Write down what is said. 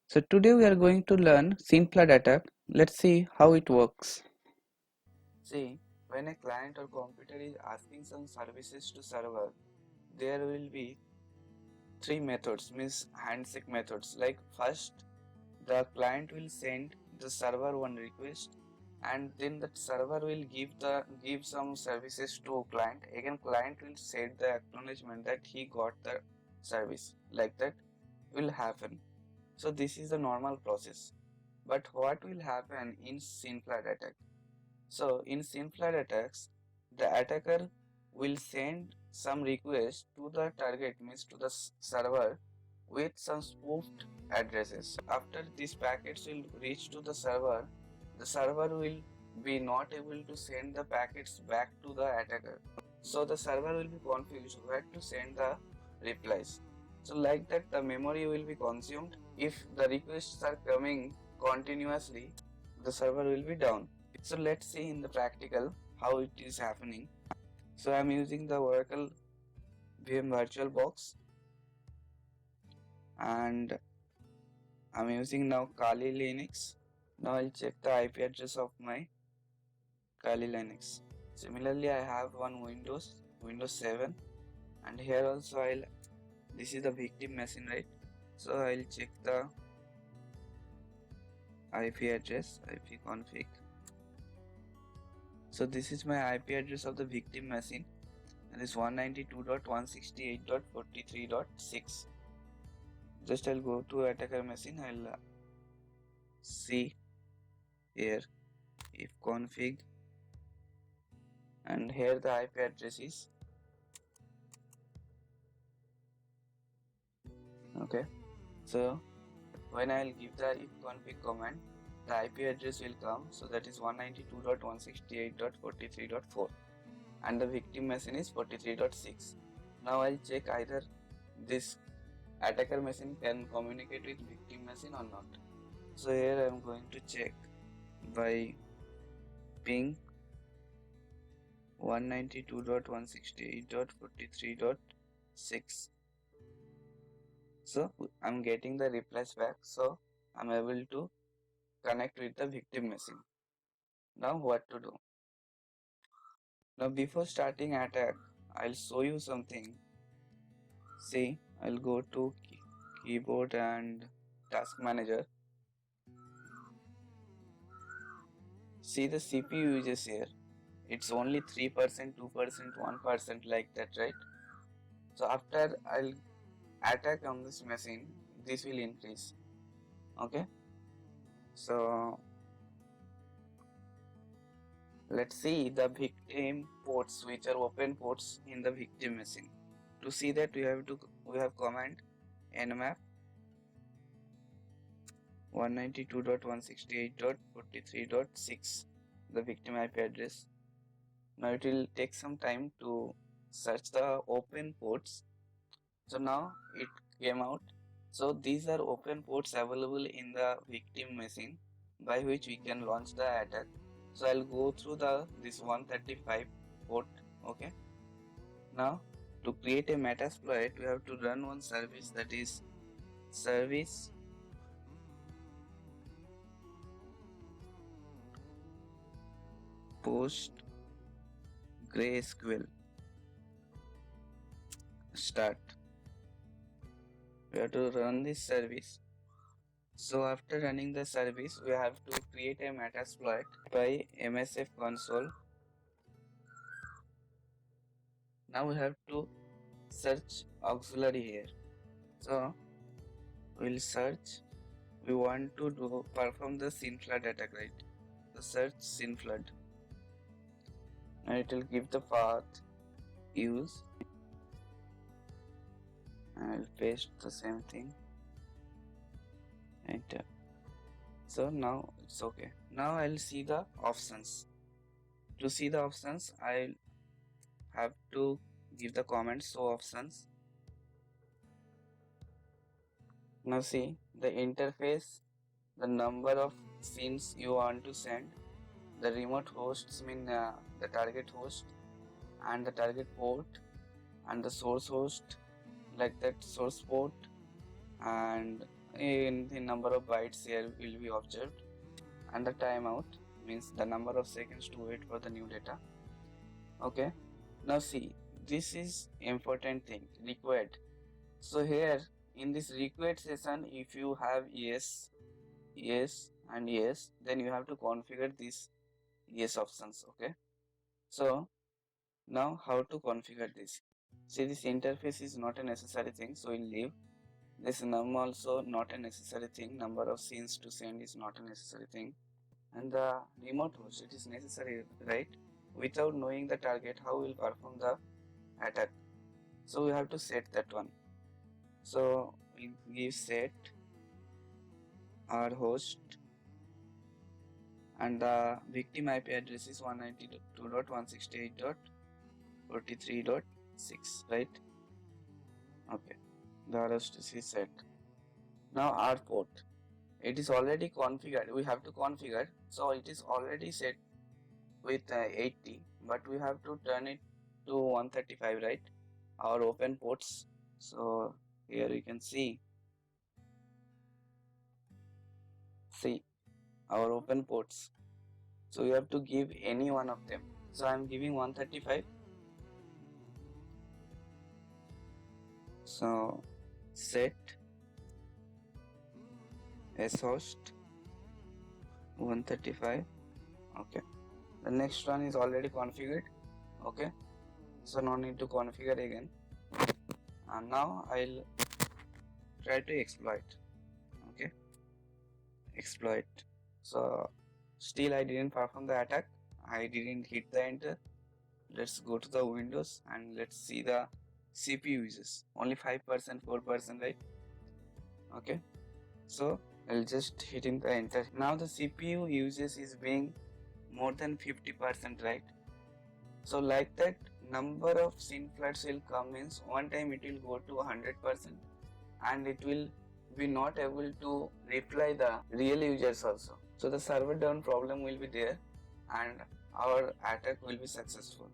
So today we are going to learn SceneFlood attack. Let's see how it works. See, when a client or computer is asking some services to server, there will be three methods, means handshake methods. Like first, the client will send the server one request, and then the server will give some services to client. Again, client will send the acknowledgement that he got the service. Like that will happen. So this is the normal process. But what will happen in SceneFlood attack? So in SceneFlood attacks, the attacker will send some request to the target, means to the server, with some spoofed addresses. After these packets will reach to the server will be not able to send the packets back to the attacker. So the server will be confused where to send the replies. So like that the memory will be consumed. If the requests are coming continuously, the server will be down. So let's see in the practical how it is happening. So I'm using the Oracle VM VirtualBox and I'm using now Kali Linux. Now I'll check the IP address of my Kali Linux. Similarly, I have one Windows 7, and here also this is the victim machine, right? So I'll check the IP address, IP config. So this is my IP address of the victim machine, and it's 192.168.43.6. Just I'll go to attacker machine. I'll see here if config, and here the IP address is okay. So when I'll give the if config command, the IP address will come. So that is 192.168.43.4, and the victim machine is 43.6. Now I'll check either this attacker machine can communicate with victim machine or not. So here I am going to check by ping 192.168.43.6. So I'm getting the replies back, so I'm able to connect with the victim machine. Now what to do? Now before starting attack, I'll show you something. See, I'll go to keyboard and task manager. See the CPU uses here. It's only 3%, 2%, 1% like that, right? So after I'll attack on this machine, this will increase. Okay. So let's see the victim ports, which are open ports in the victim machine. To see that we have command nmap 192.168.43.6, the victim IP address. Now it will take some time to search the open ports. So now it came out. So these are open ports available in the victim machine by which we can launch the attack. So I'll go through this 135 port. Okay. Now to create a Metasploit, we have to run one service, that is service PostgreSQL start. We have to run this service. So after running the service, we have to create a Metasploit by MSF console. Now we have to search auxiliary here. So we'll search. We want to perform the SceneFlood attack, right? So search SceneFlood, and it will give the path use. And I'll paste the same thing. Enter. So now it's okay. Now I'll see the options. To see the options, I'll have to give the comment show options. Now see the interface, the number of scenes you want to send, the remote hosts mean the target host, and the target port, and the source host, like that source port, and in the number of bytes here will be observed, and the timeout means the number of seconds to wait for the new data. Okay, now see, this is important thing required. So here in this required session, if you have yes, yes and yes, then you have to configure these yes options. Okay, so now how to configure this? See, this interface is not a necessary thing, so we'll leave. This num also not a necessary thing. Number of scenes to send is not a necessary thing. And the remote host, it is necessary, right? Without knowing the target, how we'll perform the attack? So we have to set that one. So we give set our host, and the victim IP address is 192.168.43.6, right? Okay, the host is set. Now our port, it is already configured. We have to configure, so it is already set with 80, but we have to turn it to 135, right? Our open ports. So here you can see our open ports. So you have to give any one of them. So I am giving 135. So set shost 135. Okay, the next one is already configured. Okay, so no need to configure again. And now I'll try to exploit. Okay, exploit. So still I didn't perform the attack. I didn't hit the enter. Let's go to the Windows and let's see the CPU uses. Only 5%, 4%, right? Okay, so I'll just hitting the enter. Now the CPU uses is being more than 50%, right? So like that, number of scene floods will come, means one time it will go to 100%, and it will be not able to reply the real users also. So the server down problem will be there, and our attack will be successful.